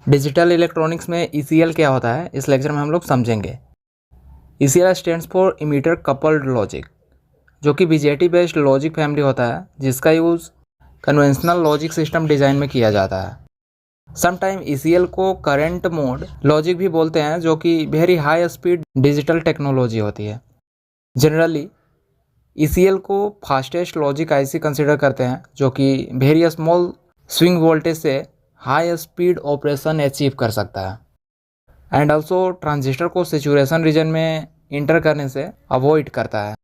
Digital electronics में ECL क्या होता है इस लेक्चर में हम लोग समझेंगे। ECL stands for emitter coupled logic, जो कि BJT बेस्ड लॉजिक फैमिली होता है जिसका use conventional logic system design में किया जाता है। समटाइम ECL को करंट मोड लॉजिक भी बोलते हैं, जो कि very high speed digital technology होती है। जनरली ECL को फास्टेस्ट लॉजिक IC कंसिडर करते हैं, जो कि वेरी स्मॉल स्विंग वोल्टेज से हाई स्पीड ऑपरेशन अचीव कर सकता है एंड ऑल्सो ट्रांजिस्टर को सेचुरेशन रीजन में इंटर करने से अवॉइड करता है।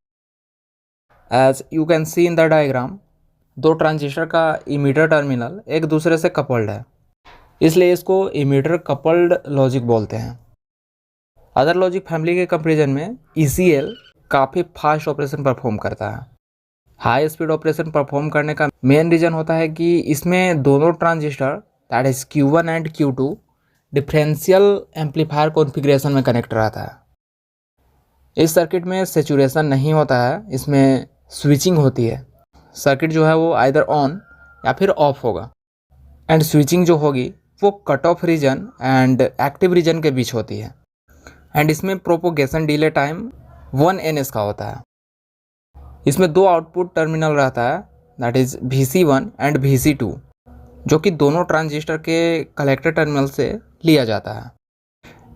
As you can see in the diagram, दो ट्रांजिस्टर का इमीटर टर्मिनल एक दूसरे से कपल्ड है, इसलिए इसको इमीटर कपल्ड लॉजिक बोलते हैं। अदर लॉजिक फैमिली के कंपेरिजन में ECL काफ़ी फास्ट ऑपरेशन परफॉर्म करता है। हाई स्पीड ऑपरेशन परफॉर्म करने का मेन रीज़न होता है कि इसमें दोनों transistor that is Q1 and Q2 differential amplifier configuration में कनेक्ट रहता है। इस सर्किट में सेचुरेशन नहीं होता है, इसमें स्विचिंग होती है। सर्किट जो है वो आइदर ऑन या फिर ऑफ होगा एंड स्विचिंग जो होगी वो cut off region and active region के बीच होती है एंड इसमें प्रोपोगेशन डिले टाइम 1 ns का होता है। इसमें दो आउटपुट टर्मिनल रहता है that is VC1 and VC2, जो कि दोनों ट्रांजिस्टर के कलेक्टर टर्मिनल से लिया जाता है।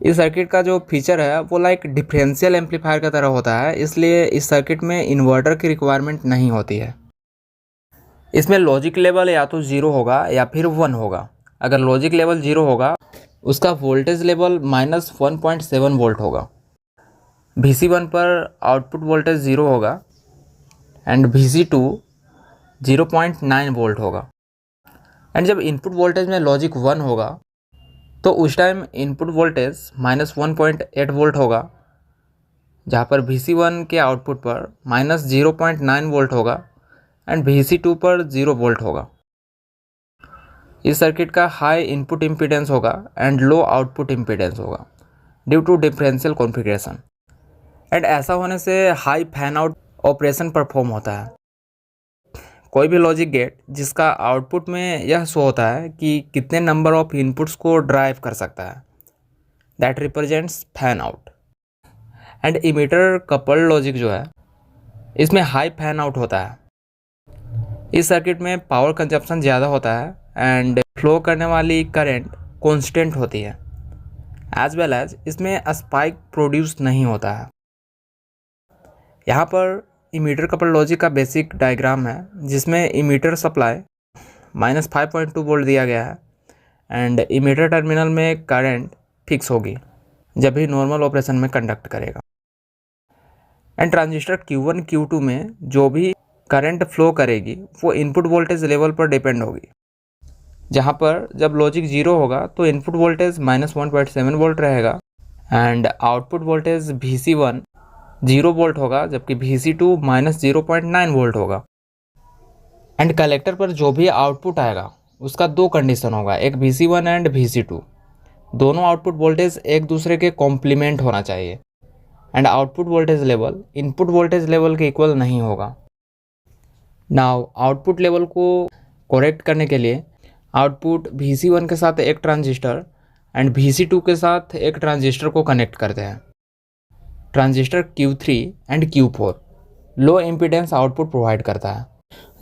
इस सर्किट का जो फीचर है वो लाइक डिफरेंशियल एम्पलीफायर की तरह होता है, इसलिए इस सर्किट में इन्वर्टर की रिक्वायरमेंट नहीं होती है। इसमें लॉजिक लेवल या तो 0 होगा या फिर 1 होगा। अगर लॉजिक लेवल 0 होगा उसका वोल्टेज लेवल -1.7 वोल्ट होगा। VC1 पर आउटपुट वोल्टेज 0 होगा एंड VC2 0.9 वोल्ट होगा। एंड जब इनपुट वोल्टेज में लॉजिक 1 होगा तो उस टाइम इनपुट वोल्टेज -1.8 वोल्ट होगा, जहाँ पर VC1 के आउटपुट पर -0.9 वोल्ट होगा एंड VC2 पर 0 वोल्ट होगा। इस सर्किट का हाई इनपुट इम्पीडेंस होगा एंड लो आउटपुट इम्पीडेंस होगा due to differential configuration and ऐसा होने से high fan out operation perform होता है। कोई भी लॉजिक गेट जिसका आउटपुट में यह शो होता है कि कितने नंबर ऑफ इनपुट्स को ड्राइव कर सकता है, that represents fan out. And emitter coupled logic जो है इसमें हाई फैन आउट होता है। इस सर्किट में पावर कंजप्शन ज़्यादा होता है एंड फ्लो करने वाली करंट कांस्टेंट होती है, एज वेल एज इसमें स्पाइक प्रोड्यूस नहीं होता है। यहाँ पर इमीटर कपल्ड लॉजिक का बेसिक डायग्राम है, जिसमें इमीटर सप्लाई -5.2 वोल्ट दिया गया है एंड इमीटर टर्मिनल में करंट फिक्स होगी जब भी नॉर्मल ऑपरेशन में कंडक्ट करेगा। एंड ट्रांजिस्टर Q1 Q2 में जो भी करंट फ्लो करेगी वो इनपुट वोल्टेज लेवल पर डिपेंड होगी, जहाँ पर जब लॉजिक 0 होगा तो इनपुट वोल्टेज -1.7 वोल्ट रहेगा and output voltage VC1 0 volt होगा, जबकि VC2 -0.9 वोल्ट होगा। एंड कलेक्टर पर जो भी आउटपुट आएगा उसका दो कंडीशन होगा, एक VC1 एंड VC2। दोनों आउटपुट वोल्टेज एक दूसरे के कॉम्प्लीमेंट होना चाहिए and output voltage level input voltage level के इक्वल नहीं होगा। नाउ आउटपुट लेवल को करेक्ट करने के लिए आउटपुट VC1 के साथ एक ट्रांजिस्टर एंड VC2 के साथ एक ट्रांजिस्टर को कनेक्ट करते हैं। Transistor Q3 and Q4 low impedance output provide करता है,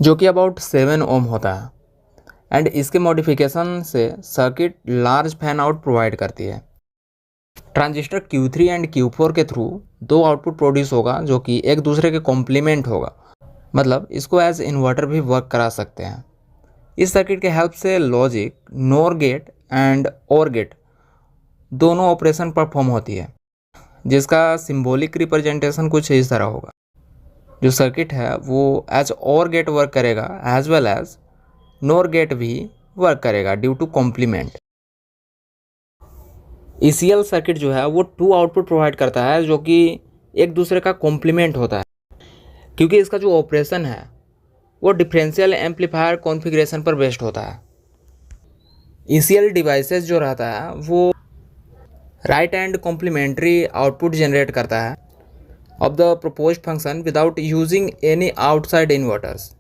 जो कि अबाउट 7 ओम होता है एंड इसके मॉडिफिकेशन से circuit large fan out provide करती है। ट्रांजिस्टर Q3 एंड Q4 के थ्रू दो आउटपुट प्रोड्यूस होगा जो कि एक दूसरे के कॉम्प्लीमेंट होगा, मतलब इसको एज इन्वर्टर भी वर्क करा सकते हैं। इस सर्किट के हेल्प से लॉजिक, नोर गेट एंड और गेट दोनों ऑपरेशन परफॉर्म होती है, जिसका सिंबॉलिक रिप्रेजेंटेशन कुछ इस तरह होगा। जो सर्किट है वो एज और गेट वर्क करेगा as well as NOR gate भी वर्क करेगा due to complement. ECL circuit जो है वो 2 आउटपुट प्रोवाइड करता है जो कि एक दूसरे का कॉम्प्लीमेंट होता है, क्योंकि इसका जो ऑपरेशन है वो डिफरेंशियल एम्पलीफायर कॉन्फ़िगरेशन पर बेस्ड होता है। ECL डिवाइसेस जो रहता है वो right and complementary output generate करता है of the proposed function without using any outside inverters.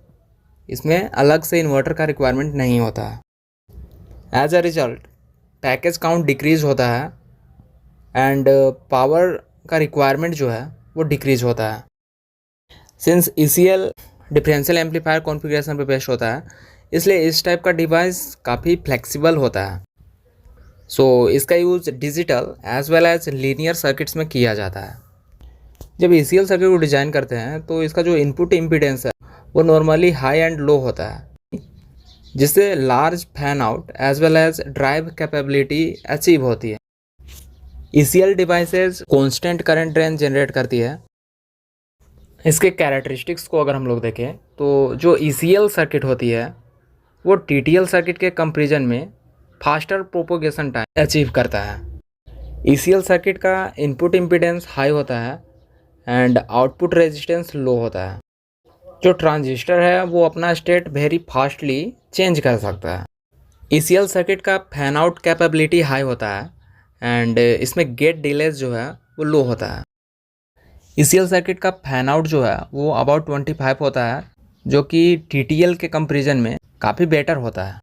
इसमें अलग से इन्वर्टर का रिक्वायरमेंट नहीं होता है। As a result package count decrease होता है एंड पावर का रिक्वायरमेंट जो है वो डिक्रीज होता है। Since ECL differential amplifier configuration पे बेस्ड होता है, इसलिए इस टाइप का डिवाइस काफ़ी फ्लेक्सिबल होता है। सो इसका use digital as well as linear circuits में किया जाता है। जब ECL सर्किट को डिज़ाइन करते हैं तो इसका जो इनपुट इम्पीडेंस है वो नॉर्मली हाई एंड लो होता है, जिससे large fan out as well as drive capability achieve होती है। ECL devices constant current drain generate करती है। इसके कैरेक्टरिस्टिक्स को अगर हम लोग देखें तो जो ECL सर्किट होती है वो TTL सर्किट के कंपैरिजन में फास्टर प्रोपोगेशन टाइम अचीव करता है। ECL सर्किट का इनपुट इम्पीडेंस हाई होता है एंड आउटपुट रेजिस्टेंस लो होता है। जो ट्रांजिस्टर है वो अपना स्टेट वेरी फास्टली चेंज कर सकता है। ECL सर्किट का फैन आउट कैपेबिलिटी हाई होता है एंड इसमें गेट डिलेज जो है वो लो होता है। ECL सर्किट का फैन आउट जो है वो अबाउट 25 होता है, जो कि TTL के कंपैरिजन में काफ़ी बेटर होता है।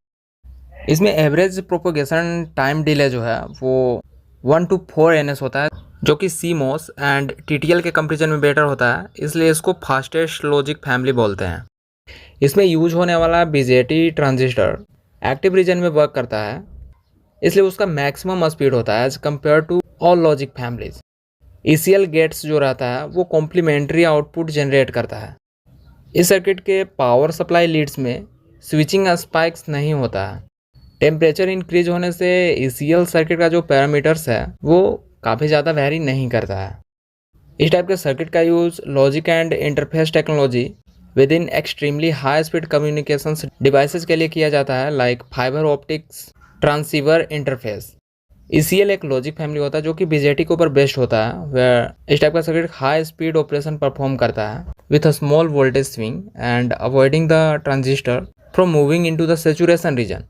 इसमें एवरेज प्रोपोगेशन टाइम डिले जो है वो 1 to 4 ns होता है, जो कि CMOS एंड TTL के कंपैरिजन में बेटर होता है, इसलिए इसको फास्टेस्ट लॉजिक फैमिली बोलते हैं। इसमें यूज होने वाला BJT ट्रांजिस्टर एक्टिव रीजन में वर्क करता है, इसलिए उसका मैक्सिमम स्पीड होता है as compare to all logic families. ECL gates जो रहता है वो कॉम्प्लीमेंट्री आउटपुट जनरेट करता है। इस सर्किट के पावर सप्लाई लीड्स में स्विचिंग स्पाइक्स नहीं होता है। टेम्परेचर इंक्रीज होने से ECL सर्किट का जो पैरामीटर्स है वो काफ़ी ज़्यादा वेरी नहीं करता है। इस टाइप के सर्किट का use logic and interface technology with in extremely high speed communications devices के लिए किया जाता है, like fibre optics transceiver interface. ECL एक लॉजिक फैमिली होता है जो कि BJT के ऊपर बेस्ड होता है, वेयर इस टाइप का circuit high speed operation perform करता है with a small voltage swing and avoiding the transistor from moving into the saturation region.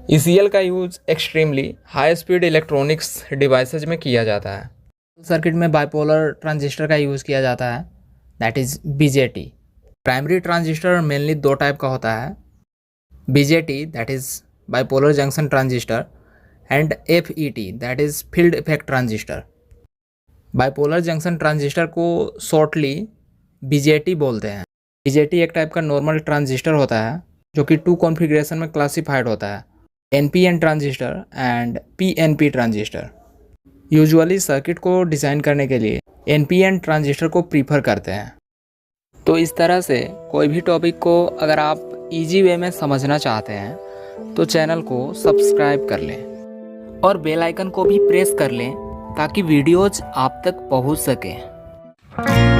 ECL का use extremely high speed electronics devices में किया जाता है। सर्किट में बाइपोलर ट्रांजिस्टर का यूज़ किया जाता है, that is BJT। Primary transistor mainly दो टाइप का होता है, BJT that is bipolar junction transistor and FET that is field effect transistor. Bipolar junction transistor को शॉर्टली BJT बोलते हैं। BJT एक टाइप का नॉर्मल ट्रांजिस्टर होता है जो कि 2 कॉन्फ़िगरेशन में क्लासिफाइड होता है, NPN transistor and PNP transistor. Usually circuit को डिज़ाइन करने के लिए NPN ट्रांजिस्टर को प्रीफर करते हैं। तो इस तरह से कोई भी टॉपिक को अगर आप इजी वे में समझना चाहते हैं तो चैनल को सब्सक्राइब कर लें और बेल आइकन को भी प्रेस कर लें ताकि वीडियोज आप तक पहुंच सकें।